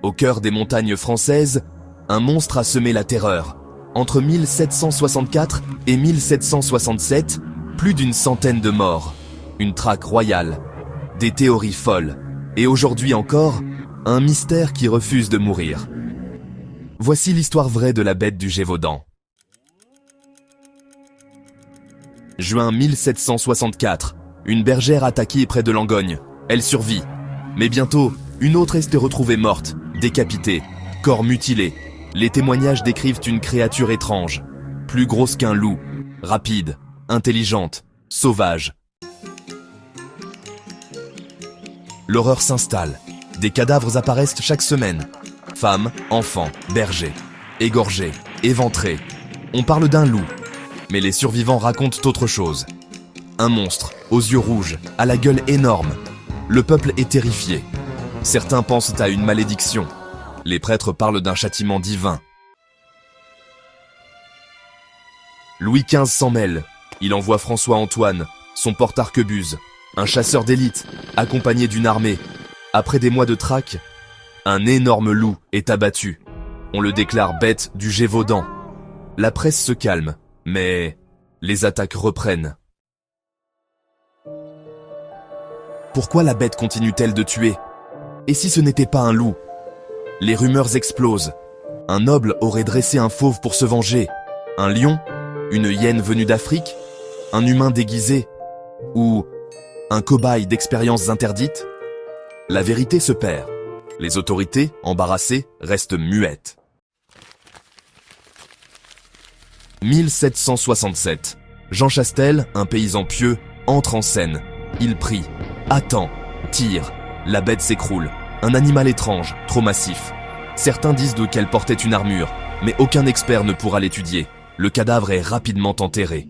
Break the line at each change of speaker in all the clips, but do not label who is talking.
Au cœur des montagnes françaises, un monstre a semé la terreur. Entre 1764 et 1767, plus d'une centaine de morts, une traque royale, des théories folles, et aujourd'hui encore, un mystère qui refuse de mourir. Voici l'histoire vraie de la bête du Gévaudan. Juin 1764, une bergère attaquée près de Langogne. Elle survit. Mais bientôt, une autre est retrouvée morte, décapitée, corps mutilé. Les témoignages décrivent une créature étrange, plus grosse qu'un loup, rapide, intelligente, sauvage. L'horreur s'installe. Des cadavres apparaissent chaque semaine. Femmes, enfants, bergers, égorgés, éventrés. On parle d'un loup, mais les survivants racontent autre chose. Un monstre, aux yeux rouges, à la gueule énorme. Le peuple est terrifié. Certains pensent à une malédiction. Les prêtres parlent d'un châtiment divin. Louis XV s'en mêle. Il envoie François-Antoine, son porte-arquebuse, un chasseur d'élite, accompagné d'une armée. Après des mois de traque, un énorme loup est abattu. On le déclare bête du Gévaudan. La presse se calme, mais les attaques reprennent. Pourquoi la bête continue-t-elle de tuer? Et si ce n'était pas un loup? Les rumeurs explosent. Un noble aurait dressé un fauve pour se venger. Un lion? Une hyène venue d'Afrique? Un humain déguisé? Ou un cobaye d'expériences interdites? La vérité se perd. Les autorités, embarrassées, restent muettes. 1767. Jean Chastel, un paysan pieux, entre en scène. Il prie, attend, tire. La bête s'écroule. Un animal étrange, trop massif. Certains disent qu'elle portait une armure, mais aucun expert ne pourra l'étudier. Le cadavre est rapidement enterré.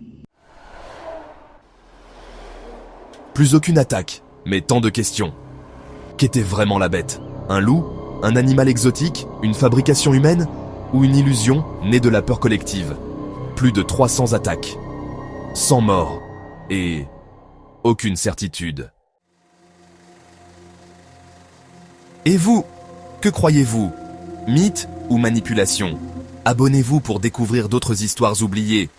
Plus aucune attaque, mais tant de questions. Qu'était vraiment la bête? Un loup? Un animal exotique? Une fabrication humaine? Ou une illusion née de la peur collective? Plus de 300 attaques. 100 morts. Et aucune certitude. Et vous, que croyez-vous? Mythe ou manipulation? Abonnez-vous pour découvrir d'autres histoires oubliées.